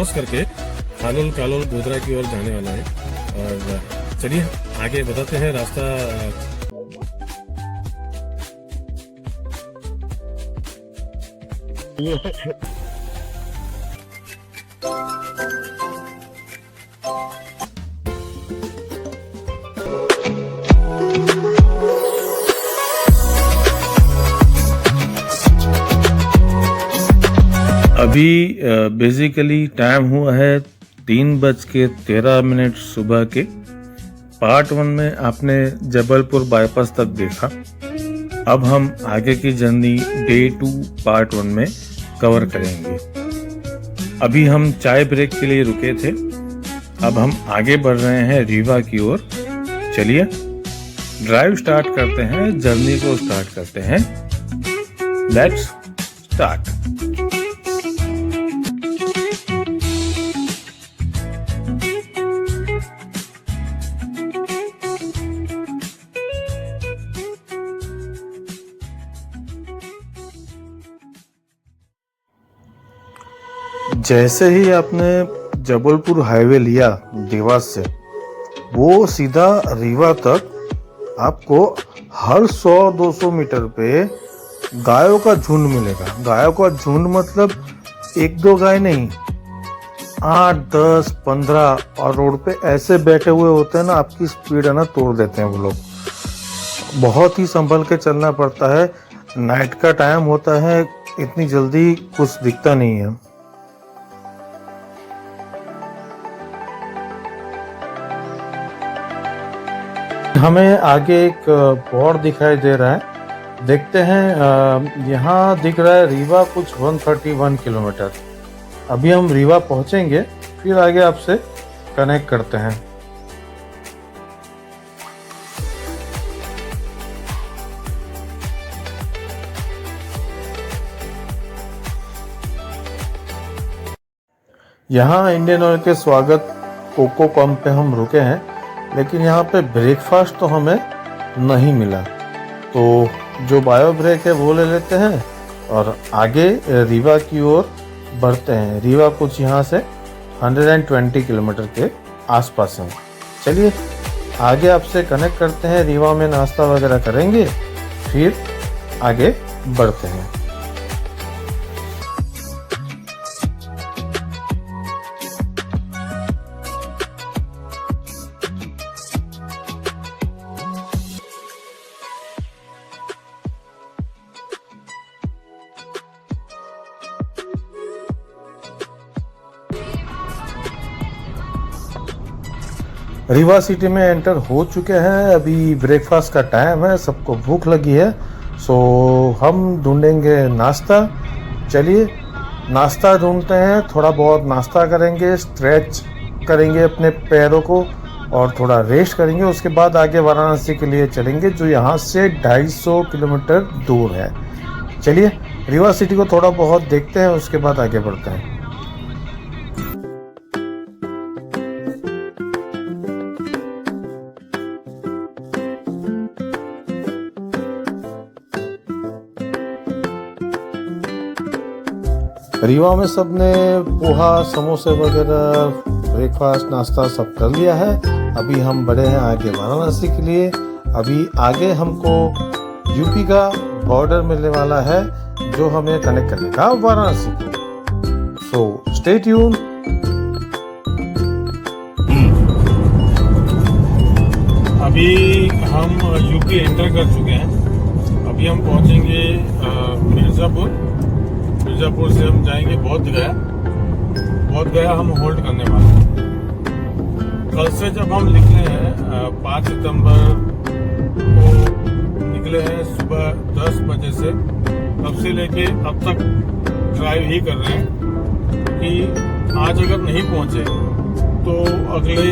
Cross करके खालोल कालोल गोधरा की ओर जाने वाला है। और चलिए आगे बताते हैं रास्ता। अभी बेसिकली टाइम हुआ है 3:13 सुबह के। पार्ट 1 में आपने जबलपुर बाईपास तक देखा। अब हम आगे की जर्नी डे 2 पार्ट 1 में कवर करेंगे। अभी हम चाय ब्रेक के लिए रुके थे, अब हम आगे बढ़ रहे हैं रीवा की ओर। चलिए ड्राइव स्टार्ट करते हैं, जर्नी को स्टार्ट करते हैं। Let's start. जैसे ही आपने जबलपुर हाईवे लिया देवास से, वो सीधा रीवा तक आपको हर 100-200 मीटर पे गायों का झुंड मिलेगा। गायों का झुंड मतलब 1-2 गाय नहीं, 8, 10, 15। और रोड पे ऐसे बैठे हुए होते हैं ना, आपकी स्पीड है ना तोड़ देते हैं वो लोग। बहुत ही संभल के चलना पड़ता है। नाइट का टाइम होता है, इतनी जल्दी कुछ दिखता नहीं है। हमें आगे एक बोर्ड दिखाई दे रहा है, देखते हैं। यहाँ दिख रहा है रीवा कुछ 131 किलोमीटर। अभी हम रीवा पहुँचेंगे, फिर आगे आपसे कनेक्ट करते हैं। यहाँ इंडियन ऑयल के स्वागत कोको पंप पे हम रुके हैं, लेकिन यहाँ पे ब्रेकफास्ट तो हमें नहीं मिला, तो जो बायो ब्रेक है वो ले लेते हैं और आगे रीवा की ओर बढ़ते हैं। रीवा कुछ यहाँ से 120 किलोमीटर के आसपास है। चलिए आगे आपसे कनेक्ट करते हैं, रीवा में नाश्ता वगैरह करेंगे, फिर आगे बढ़ते हैं। रीवा सिटी में एंटर हो चुके हैं। अभी ब्रेकफास्ट का टाइम है, सबको भूख लगी है, सो हम ढूंढेंगे नाश्ता। चलिए नाश्ता ढूंढते हैं, थोड़ा बहुत नाश्ता करेंगे, स्ट्रेच करेंगे अपने पैरों को और थोड़ा रेस्ट करेंगे। उसके बाद आगे वाराणसी के लिए चलेंगे, जो यहाँ से 250 किलोमीटर दूर है। चलिए रीवा सिटी को थोड़ा बहुत देखते हैं, उसके बाद आगे बढ़ते हैं। रीवा में सबने पोहा, समोसे वगैरह, ब्रेकफास्ट, नाश्ता सब कर लिया है। अभी हम बढ़े हैं आगे वाराणसी के लिए। अभी आगे हमको यूपी का बॉर्डर मिलने वाला है, जो हमें कनेक्ट करेगा वाराणसी को। So stay tune. अभी हम यूपी एंटर कर चुके हैं। अभी हम पहुंचेंगे मिर्ज़ापुर। मिर्ज़ापुर से हम जाएंगे बोधगया। बोधगया हम होल्ड करने वाले हैं। कल से जब हम निकले हैं 5 सितंबर को निकले हैं सुबह 10 बजे से, तब से लेके अब तक ड्राइव ही कर रहे हैं कि आज अगर नहीं पहुंचे तो अगले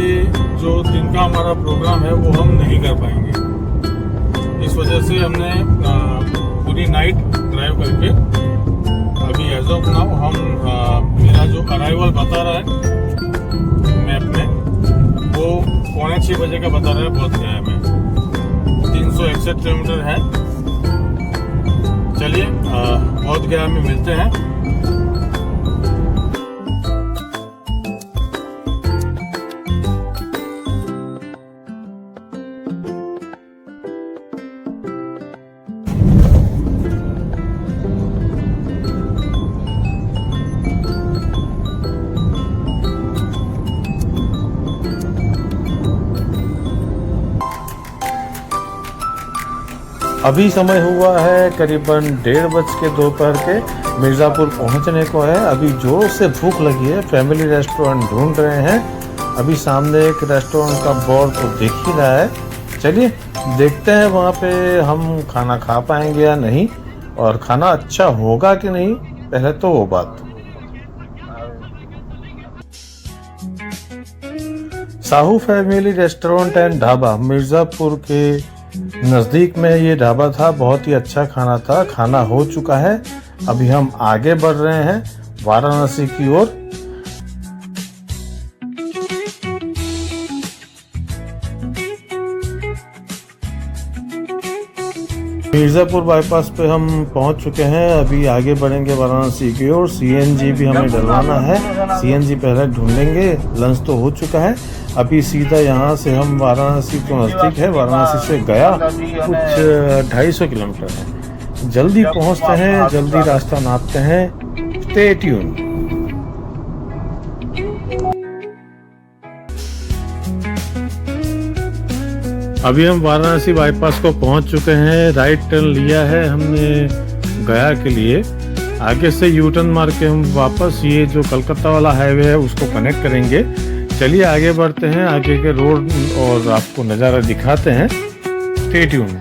जो दिन का हमारा प्रोग्राम है वो हम नहीं कर पाएंगे। इस वजह से हमने पूरी नाइट ड्राइव करके अभी एज ऑफ नाउ हम मेरा जो अराइवल बता रहा है मैप में, वो 6:45 बजे का बता रहा है बोधगया में। 361 किलोमीटर है। चलिए बोधगया में मिलते हैं। अभी समय हुआ है करीबन 1:30 दोपहर के। मिर्ज़ापुर पहुंचने को है। अभी जोर से भूख लगी है। फैमिली रेस्टोरेंट ढूंढ रहे हैं। अभी सामने एक रेस्टोरेंट का बोर्ड तो दिख ही रहा है। चलिए देखते हैं वहाँ पे हम खाना खा पाएंगे या नहीं, और खाना अच्छा होगा कि नहीं, पहले तो वो बात। Sahu family restaurant and dhaba Mirzapur के नज़दीक में ये ढाबा था। बहुत ही अच्छा खाना था। खाना हो चुका है। अभी हम आगे बढ़ रहे हैं वाराणसी की ओर। मिर्ज़ापुर बाईपास पे हम पहुंच चुके हैं। अभी आगे बढ़ेंगे वाराणसी की ओर। सीएनजी भी हमें डलवाना है। सीएनजी पहले ढूंढेंगे। लंच तो हो चुका है। अभी सीधा यहाँ से हम वाराणसी तो नज़दीक है, वाराणसी से गया कुछ 250 किलोमीटर है। जल्दी पहुँचते हैं, जल्दी रास्ता नापते हैं। Stay tune. अभी हम वाराणसी बाईपास को पहुंच चुके हैं। राइट टर्न लिया है हमने गया के लिए। आगे से यू टर्न मार के हम वापस ये जो कलकत्ता वाला हाईवे है उसको कनेक्ट करेंगे। चलिए आगे बढ़ते हैं, आगे के रोड और आपको नज़ारा दिखाते हैं। Stay tune.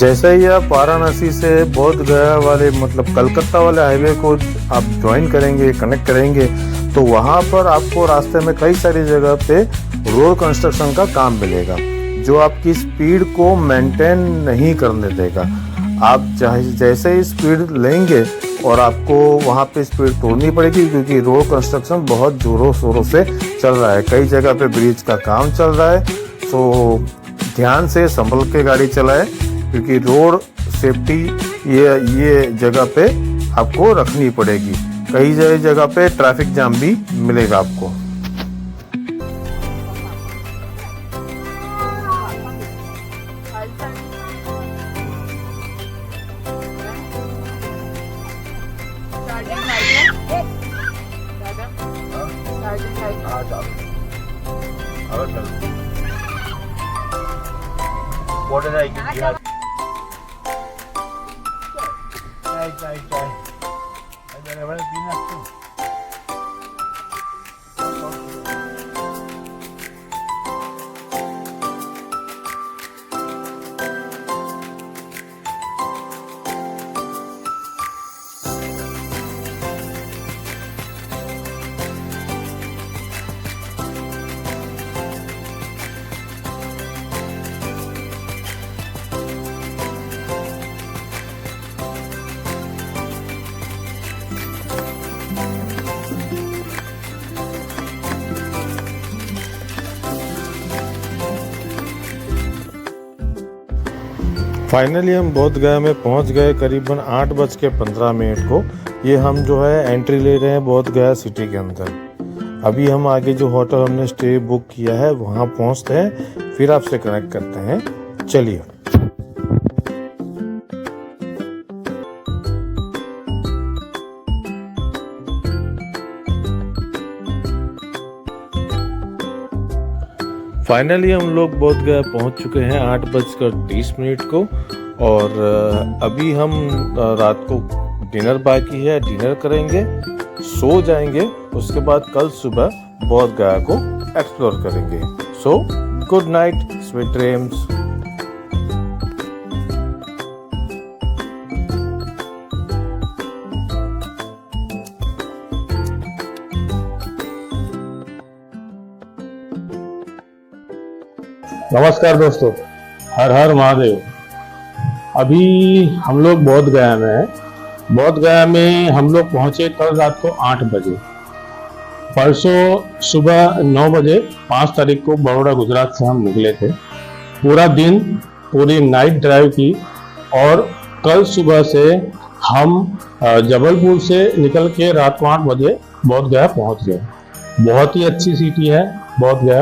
जैसे ही आप वाराणसी से बोध गया वाले मतलब कलकत्ता वाले हाईवे को आप ज्वाइन करेंगे, कनेक्ट करेंगे, तो वहाँ पर आपको रास्ते में कई सारी जगह पे रोड कंस्ट्रक्शन का काम मिलेगा जो आपकी स्पीड को मेंटेन नहीं करने देगा। आप जैसे ही स्पीड लेंगे और आपको वहाँ पे स्पीड तोड़नी पड़ेगी, क्योंकि रोड कंस्ट्रक्शन बहुत जोरों शोरों से चल रहा है। कई जगह पे ब्रिज का काम चल रहा है। तो ध्यान से संभल के गाड़ी चलाएं, क्योंकि रोड सेफ्टी ये जगह पे आपको रखनी पड़ेगी। कई जगह पे ट्रैफिक जाम भी मिलेगा आपको। फाइनली हम बोध गया में पहुंच गए करीबन 8:15 को। ये हम जो है एंट्री ले रहे हैं बोध गया सिटी के अंदर। अभी हम आगे जो होटल हमने स्टे बुक किया है वहाँ पहुँचते हैं, फिर आपसे कनेक्ट करते हैं। चलिए। फाइनली हम लोग बोध गया पहुंच चुके हैं 8:30 को। और अभी हम रात को डिनर बाकी है, डिनर करेंगे, सो जाएंगे। उसके बाद कल सुबह बोध गया को एक्सप्लोर करेंगे। So good night, sweet dreams. नमस्कार दोस्तों, हर हर महादेव। अभी हम लोग बोध गया में हैं। बोध गया में हम लोग पहुंचे कल रात को 8 बजे। परसों सुबह 9 बजे 5 तारीख को बड़ौदा गुजरात से हम निकले थे। पूरा दिन पूरी नाइट ड्राइव की और कल सुबह से हम जबलपुर से निकल के रात को 8 बजे बोध गया पहुंच गए। बहुत ही अच्छी सिटी है बोध गया।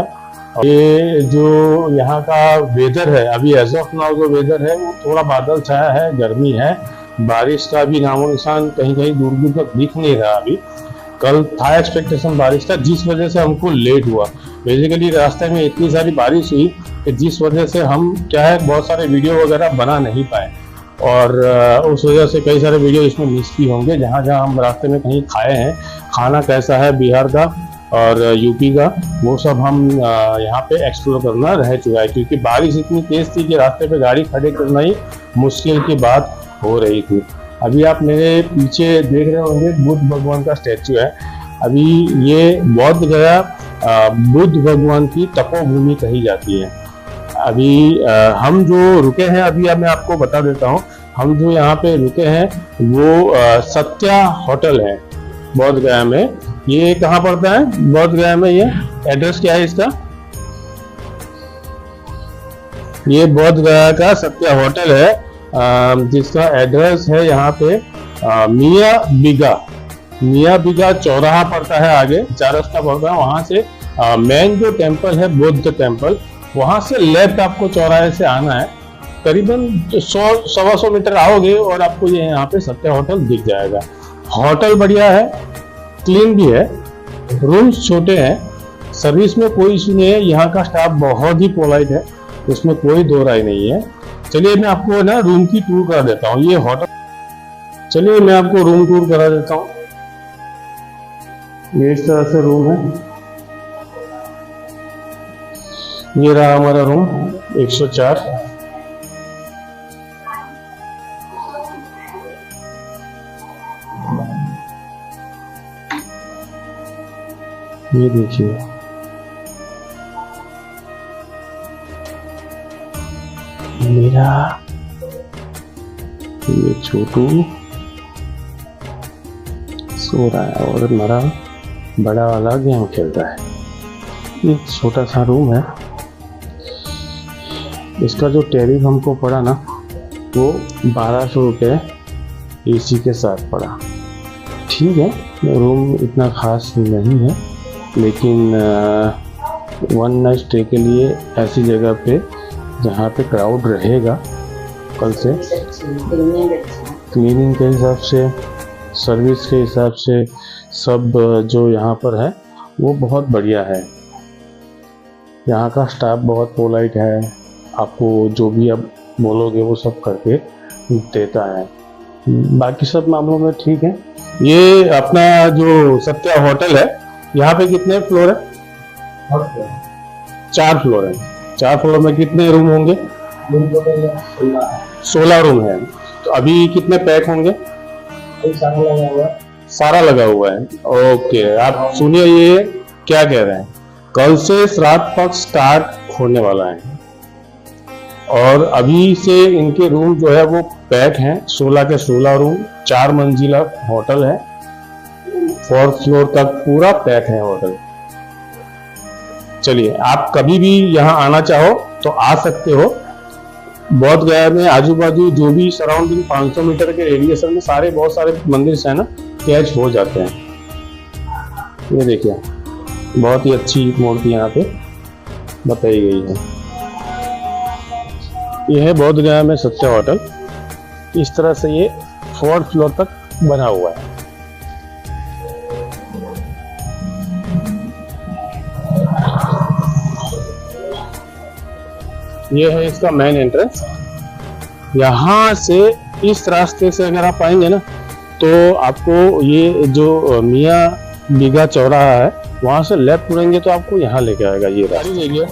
ये जो यहाँ का वेदर है, अभी एज ऑफ नाउ जो वेदर है वो थोड़ा बादल छाया है, गर्मी है, बारिश का भी नामो निशान कहीं कहीं दूर दूर तक दिख नहीं रहा। अभी कल था एक्सपेक्टेशन बारिश का, जिस वजह से हमको लेट हुआ। बेसिकली रास्ते में इतनी सारी बारिश हुई कि जिस वजह से हम क्या है बहुत सारे वीडियो वगैरह बना नहीं पाए, और उस वजह से कई सारे वीडियो इसमें मिस भी होंगे। जहाँ जहाँ हम रास्ते में कहीं खाए हैं, खाना कैसा है बिहार का और यूपी का, वो सब हम यहाँ पे एक्सप्लोर करना रह चुका है, क्योंकि बारिश इतनी तेज थी कि रास्ते पे गाड़ी खड़े करना ही मुश्किल की बात हो रही थी। अभी आप मेरे पीछे देख रहे होंगे बुद्ध भगवान का स्टैचू है। अभी ये बोध गया बुद्ध भगवान की तपोभूमि कही जाती है। अभी हम जो रुके हैं, अभी अब मैं आपको बता देता हूँ, हम जो यहाँ पे रुके हैं वो सत्या होटल है बोध गया में। ये कहाँ पड़ता है बोध गया में? ये एड्रेस क्या है इसका? ये बोध गया का सत्या होटल है, जिसका एड्रेस है यहाँ पे मियाँ बिगा चौराहा पड़ता है, आगे 4 रास्ता पड़ता है। वहां से मेन जो टेम्पल है बुद्ध टेम्पल, वहां से लेफ्ट आपको चौराहे से आना है। करीबन 100-125 मीटर आओगे और आपको ये यहाँ पे सत्या होटल दिख जाएगा। होटल बढ़िया है, क्लीन भी है, रूम्स छोटे हैं, सर्विस में कोई इशू नहीं है। यहाँ का स्टाफ बहुत ही पोलाइट है, उसमें कोई दो राय नहीं है। चलिए मैं आपको ना रूम की टूर करा देता हूँ। ये होटल, चलिए मैं आपको रूम टूर करा देता हूँ। ये इस तरह से रूम है। ये रहा हमारा रूम 104। ये देखिए, मेरा ये छोटू सो रहा है और हमारा बड़ा वाला गेम खेलता है। ये छोटा सा रूम है। इसका जो टैरिफ हमको पड़ा ना वो 1200 रुपये AC के साथ पड़ा। ठीक है, रूम इतना खास नहीं है, लेकिन 1 नाइट स्टे के लिए ऐसी जगह पे जहाँ पे क्राउड रहेगा, कल से क्लीनिंग के हिसाब से, सर्विस के हिसाब से, सब जो यहाँ पर है वो बहुत बढ़िया है। यहाँ का स्टाफ बहुत पोलाइट है, आपको जो भी आप बोलोगे वो सब करके देता है। बाकी सब मामलों में ठीक है। ये अपना जो सत्या होटल है, यहाँ पे कितने फ्लोर है? 4 फ्लोर है। 4 फ्लोर में कितने रूम होंगे? 16 रूम है। तो अभी कितने पैक होंगे? सारा लगा हुआ है। ओके, आप सुनिए ये क्या कह रहे हैं। कल से श्राद्ध पक्ष स्टार्ट होने वाला है और अभी से इनके रूम जो है वो पैक हैं। 16 के 16 रूम, 4 मंजिला होटल है, 4th फ्लोर तक पूरा पैक है होटल। चलिए, आप कभी भी यहाँ आना चाहो तो आ सकते हो। बोध गया में आजू बाजू जो भी सराउंडिंग 500 मीटर के रेडिएशन में सारे बहुत सारे मंदिर है ना, कैच हो जाते हैं। ये देखिए, बहुत ही अच्छी मूर्ति यहाँ पे बताई गई है। यह है बोध गया में सत्या होटल। इस तरह से ये 4th फ्लोर तक बना हुआ है। ये है इसका मेन एंट्रेंस। यहाँ से इस रास्ते से अगर आप आएंगे ना तो आपको ये जो मियाँ बिगा चौराहा है वहां से लेफ्ट मुड़ेंगे तो आपको यहाँ लेके आएगा। ये रास्ता देखिए,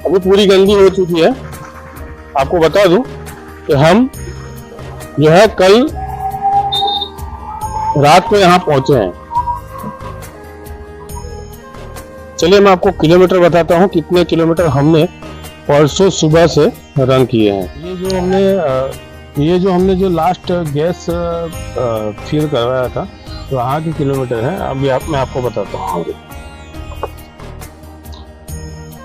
अभी पूरी गंदी हो चुकी है। आपको बता दूं कि हम जो है कल रात को यहाँ पहुंचे हैं। चलिए मैं आपको किलोमीटर बताता हूँ, कितने किलोमीटर हमने परसों सुबह से रन किए हैं। ये जो हमने जो लास्ट गैस फिल करवाया था तो वहाँ के किलोमीटर है। अभी मैं आपको बताता हूँ।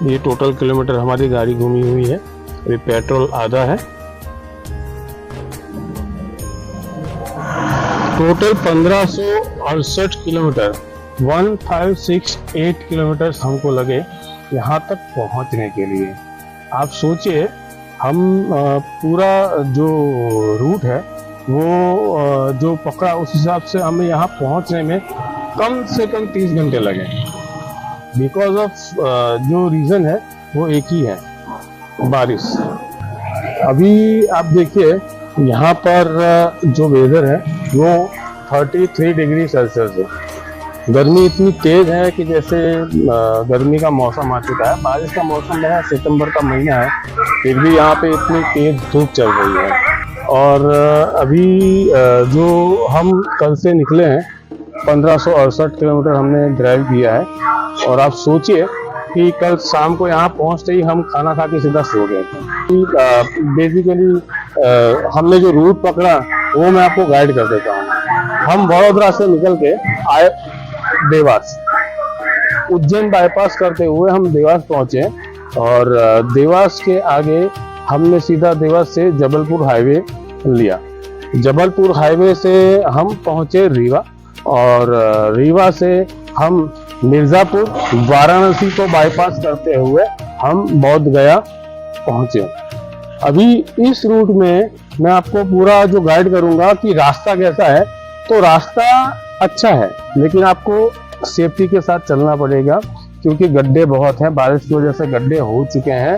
ये टोटल किलोमीटर हमारी गाड़ी घूमी हुई है अभी पेट्रोल आधा है। टोटल 1568 किलोमीटर 1568 किलोमीटर हमको लगे यहाँ तक पहुँचने के लिए। आप सोचिए हम पूरा जो रूट है वो जो पकड़ा उस हिसाब से हमें यहाँ पहुँचने में कम से कम 30 घंटे लगे। बिकॉज ऑफ जो रीज़न है वो एक ही है, बारिश। अभी आप देखिए यहाँ पर जो वेदर है वो 33 डिग्री सेल्सियस है। गर्मी इतनी तेज है कि जैसे गर्मी का मौसम आ चुका है, बारिश का मौसम है, सितंबर का महीना है, फिर भी यहाँ पे इतनी तेज धूप चल रही है। और अभी जो हम कल से निकले हैं 1568 किलोमीटर हमने ड्राइव किया है। और आप सोचिए कि कल शाम को यहाँ पहुँचते ही हम खाना खा के सीधा सो गए। बेसिकली हमने जो रूट पकड़ा वो मैं आपको गाइड कर देता हूँ। हम वडोदरा से निकल के आए देवास, उज्जैन बाईपास करते हुए हम देवास पहुंचे और देवास के आगे हमने सीधा देवास से जबलपुर हाईवे लिया। जबलपुर हाईवे से हम पहुंचे रीवा और रीवा से हम मिर्जापुर वाराणसी को बाईपास करते हुए हम बोध गया पहुंचे। अभी इस रूट में मैं आपको पूरा जो गाइड करूंगा कि रास्ता कैसा है। तो रास्ता अच्छा है लेकिन आपको सेफ्टी के साथ चलना पड़ेगा क्योंकि गड्ढे बहुत हैं, बारिश की वजह से गड्ढे हो चुके हैं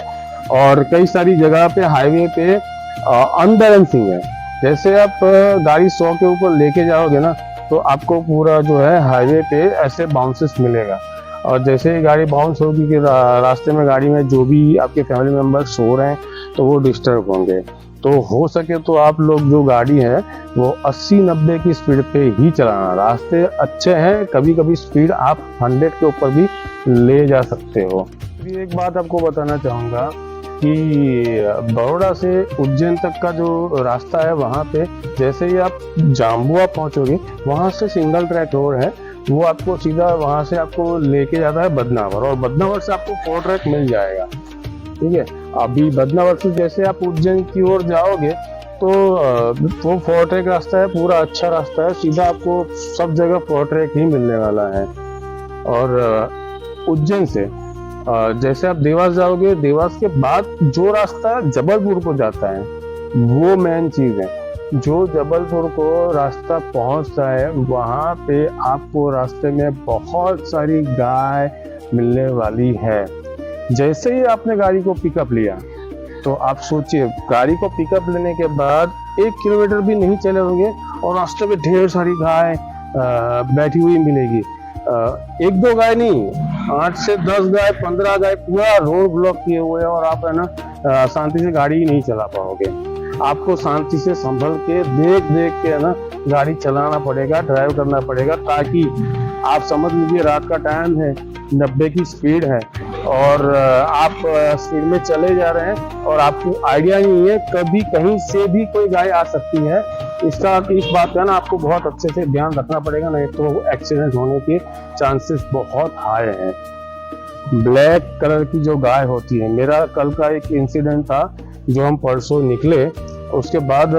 और कई सारी जगह पे हाईवे पे अनबैलेंसिंग है। जैसे आप गाड़ी 100 के ऊपर लेके जाओगे ना तो आपको पूरा जो है हाईवे पे ऐसे बाउंसेस मिलेगा और जैसे ही गाड़ी बाउंस होगी कि रास्ते में गाड़ी में जो भी आपके फैमिली मेम्बर्स सो रहे हैं तो वो डिस्टर्ब होंगे। तो हो सके तो आप लोग जो गाड़ी है वो 80-90 की स्पीड पे ही चलाना। रास्ते अच्छे हैं, कभी कभी स्पीड आप 100 के ऊपर भी ले जा सकते हो। अभी एक बात आपको बताना चाहूँगा कि बड़ौदा से उज्जैन तक का जो रास्ता है वहाँ पे जैसे ही आप जाम्बुआ पहुँचोगे वहाँ से सिंगल ट्रैक रोड है, वो आपको सीधा वहाँ से आपको लेके जाता है बदनावर और बदनावर से आपको 4 ट्रैक मिल जाएगा। ठीक है, अभी बदनावर से जैसे आप उज्जैन की ओर जाओगे तो वो 4 ट्रैक रास्ता है, पूरा अच्छा रास्ता है, सीधा आपको सब जगह 4 ट्रैक ही मिलने वाला है। और उज्जैन से जैसे आप देवास जाओगे, देवास के बाद जो रास्ता जबलपुर को जाता है वो मेन चीज है। जो जबलपुर को रास्ता पहुंचता है वहां पे आपको रास्ते में बहुत सारी गाय मिलने वाली है। जैसे ही आपने गाड़ी को पिकअप लिया तो आप सोचिए गाड़ी को पिकअप लेने के बाद 1 किलोमीटर भी नहीं चले होंगे और रास्ते में ढेर सारी गाय बैठी हुई मिलेगी। 1-2 गाय नहीं, 8 से 10 गाय, 15 गाय, पूरा रोड ब्लॉक किए हुए हैं और आप है ना शांति से गाड़ी ही नहीं चला पाओगे। आपको शांति से संभल के देख के है ना गाड़ी चलाना पड़ेगा, ड्राइव करना पड़ेगा, ताकि आप समझ लीजिए रात का टाइम है, 90 की स्पीड है और आप स्पीड में चले जा रहे हैं और आपको आइडिया नहीं है कभी कहीं से भी कोई गाय आ सकती है। इस बात का ना आपको बहुत अच्छे से ध्यान रखना पड़ेगा, नहीं तो एक्सीडेंट होने के चांसेस बहुत हाई हैं। ब्लैक कलर की जो गाय होती है, मेरा कल का एक इंसिडेंट था जो हम परसों निकले, उसके बाद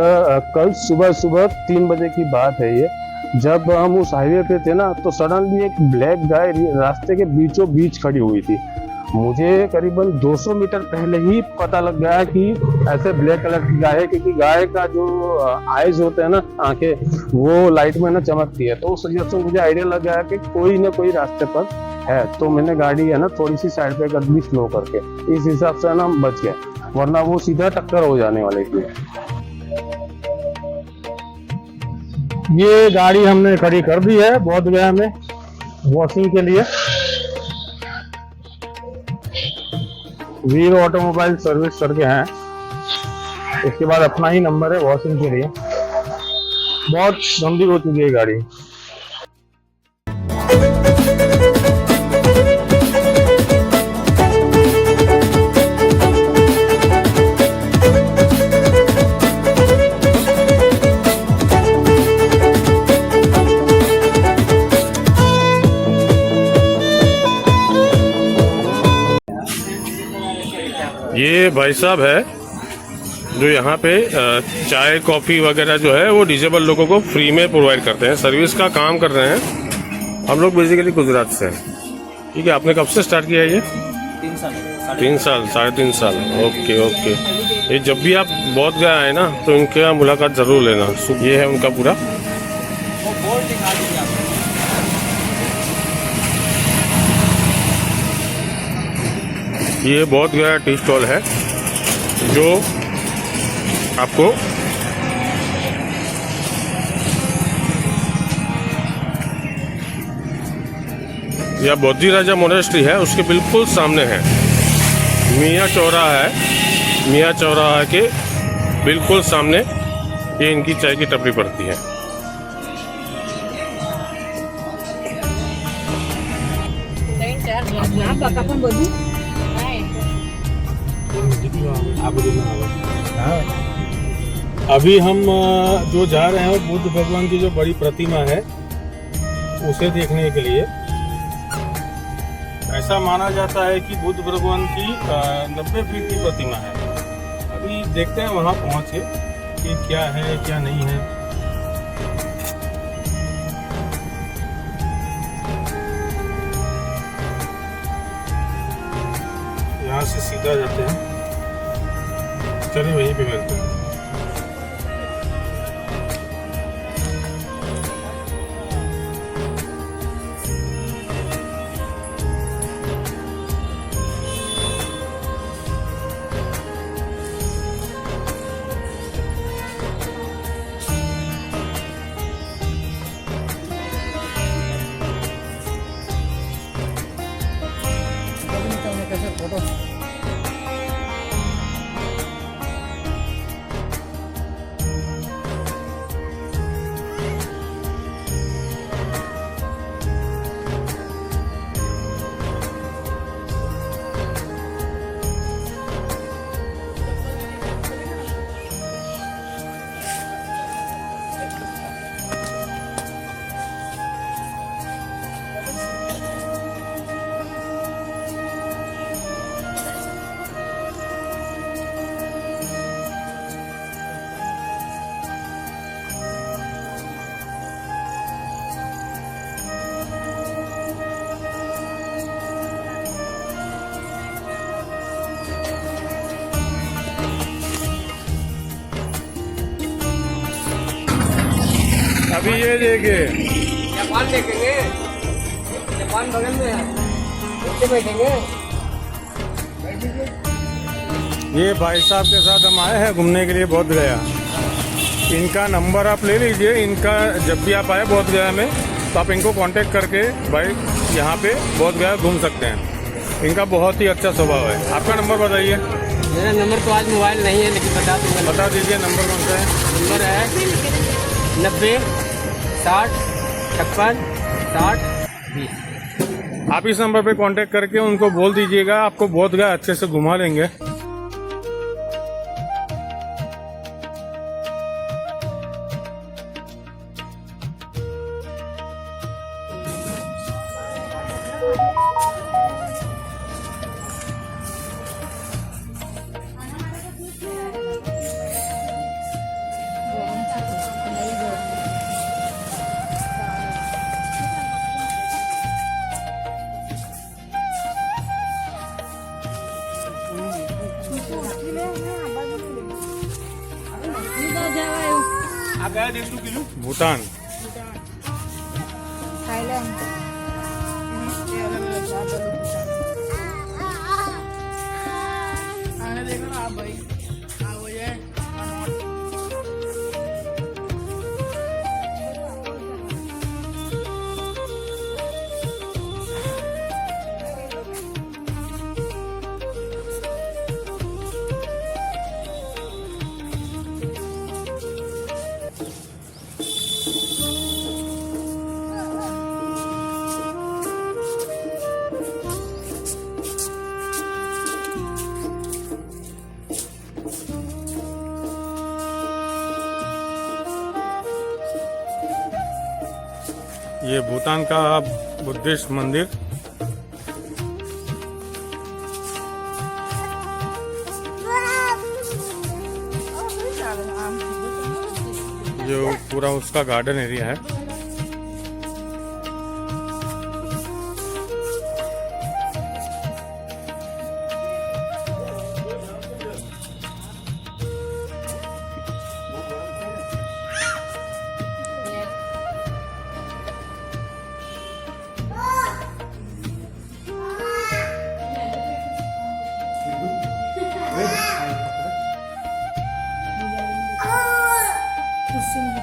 कल सुबह 3 बजे की बात है ये, जब हम उस हाईवे पे थे ना तो सडनली एक ब्लैक गाय रास्ते के बीचों बीच खड़ी हुई थी। मुझे करीबन 200 मीटर पहले ही पता लग गया कि ऐसे ब्लैक कलर की गाय है, क्योंकि गाय का जो आईज होते हैं ना, आंखें, वो लाइट में ना चमकती है। तो उस वजह से मुझे आइडिया लग गया कि कोई ना कोई रास्ते पर है, तो मैंने गाड़ी है ना थोड़ी सी साइड पे कर दी, स्लो करके। इस हिसाब से ना हम बच गए, वरना वो सीधा टक्कर हो जाने वाली थी। ये गाड़ी हमने खड़ी कर दी है बोध गया में वॉशिंग के लिए। वीर ऑटोमोबाइल सर्विस करके हैं, इसके बाद अपना ही नंबर है वॉशिंग के लिए। बहुत गंदी हो चुकी है गाड़ी। ये ये भाई साहब है जो यहाँ पे चाय कॉफ़ी वगैरह जो है वो डिसेबल लोगों को फ्री में प्रोवाइड करते हैं, सर्विस का काम कर रहे हैं। हम लोग बेसिकली गुजरात से हैं। ठीक है, आपने कब से स्टार्ट किया है ये? 3 साल, 3.5 साल। Okay okay. ये जब भी आप बोध गया है ना तो इनके मुलाकात ज़रूर लेना। ये है उनका पूरा। ये बोध गया टी स्टॉल है जो आपको यह बोधी राजा मोनेस्ट्री है, उसके बिल्कुल सामने है मियाँ चौराहा है। मियाँ चौराहा के बिल्कुल सामने ये इनकी चाय की टपरी पड़ती है। अभी हम जो जा रहे हैं बुद्ध भगवान की जो बड़ी प्रतिमा है उसे देखने के लिए। ऐसा माना जाता है कि बुद्ध भगवान की 90 फीट की प्रतिमा है। अभी देखते हैं वहां पहुंच के कि क्या है क्या नहीं है। यहाँ से सीधा जाते हैं, चलिए वहीं पे मिलते हैं। अभी ये देखिए, जापान देखेंगे, जापान बगल में है, नीचे बैठेंगे। ये भाई साहब के साथ हम आए हैं घूमने के लिए बोध गया। इनका नंबर आप ले लीजिए। इनका जब भी आप आए बोध गया में तो आप इनको कांटेक्ट करके भाई यहाँ पे बोध गया घूम सकते हैं। इनका बहुत ही अच्छा स्वभाव है। आपका नंबर बताइए। मेरा नंबर तो आज मोबाइल नहीं है, लेकिन बता दूंगा। बता दीजिए नंबर कौन सा है। नंबर है 90 60 56 60 20। आप इस नंबर पे कांटेक्ट करके उनको बोल दीजिएगा, आपको बोध गया अच्छे से घुमा लेंगे। आप गए 150 किलो भूटान। थाईलैंड आने देखो ना आप भाई। वो ये ये भूटान का बुद्धिस्ट मंदिर। जो पूरा उसका गार्डन एरिया है। कुर्सी में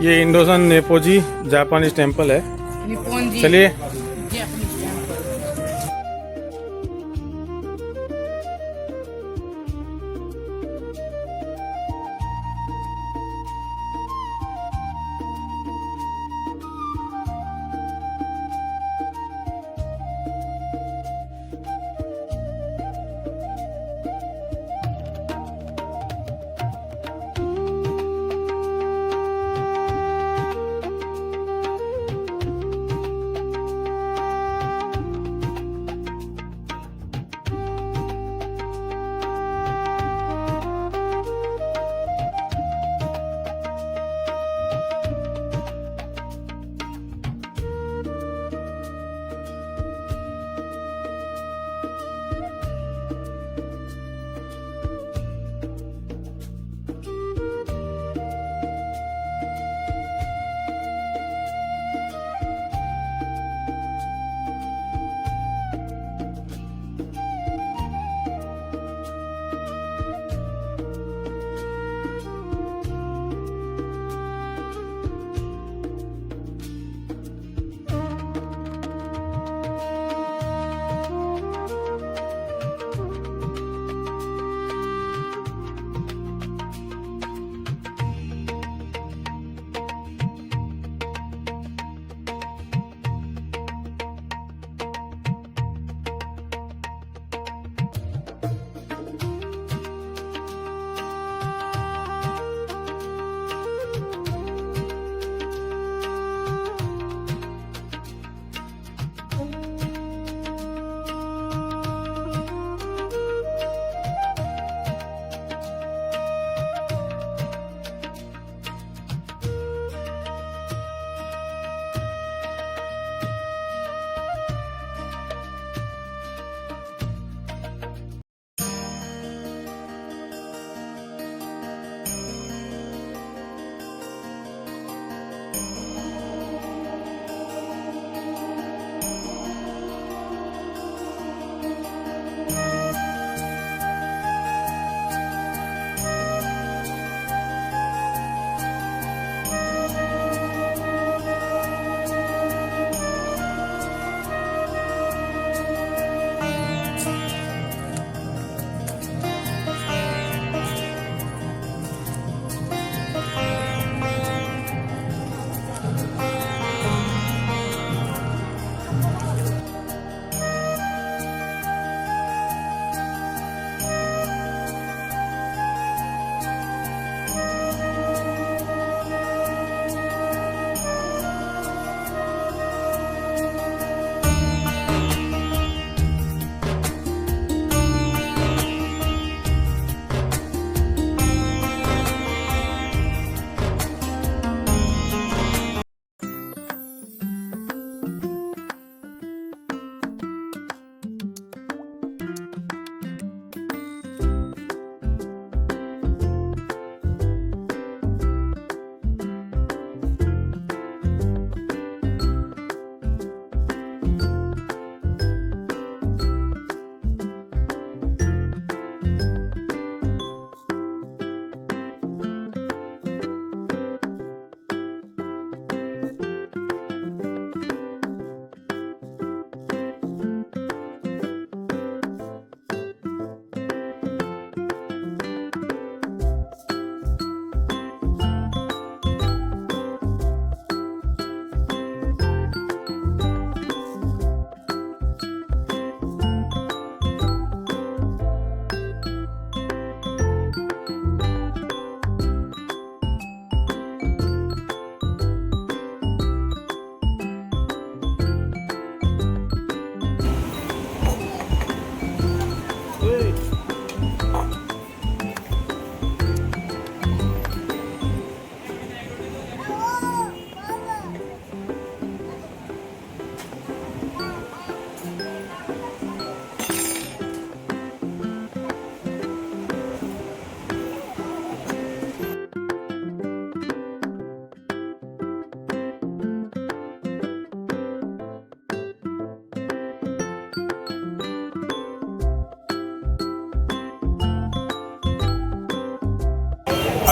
ये इंडोसन नेपोजी जापानीज टेम्पल है। निप्पॉन जी चलिए जापानीज टेम्पल।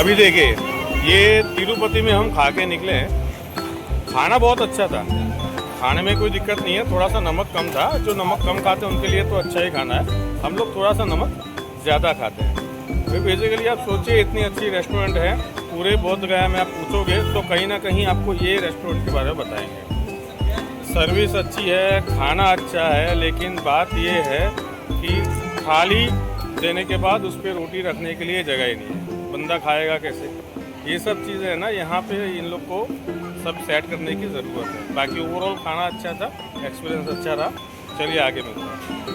अभी देखिए ये तिरुपति में हम खा के निकले हैं, खाना बहुत अच्छा था, खाने में कोई दिक्कत नहीं है, थोड़ा सा नमक कम था। जो नमक कम खाते हैं उनके लिए तो अच्छा ही खाना है, हम लोग थोड़ा सा नमक ज़्यादा खाते हैं। तो बेसिकली आप सोचिए इतनी अच्छी रेस्टोरेंट है, पूरे बोध गया में आप पूछोगे तो कहीं ना कहीं आपको ये रेस्टोरेंट के बारे में बताएंगे। सर्विस अच्छी है, खाना अच्छा है, लेकिन बात ये है कि थाली देने के बाद उस पर रोटी रखने के लिए जगह ही नहीं है, बंदा खाएगा कैसे? ये सब चीज़ें है ना, यहाँ पे इन लोग को सब सेट करने की ज़रूरत है। बाकी ओवरऑल खाना अच्छा था, एक्सपीरियंस अच्छा रहा। चलिए आगे मिलते हैं।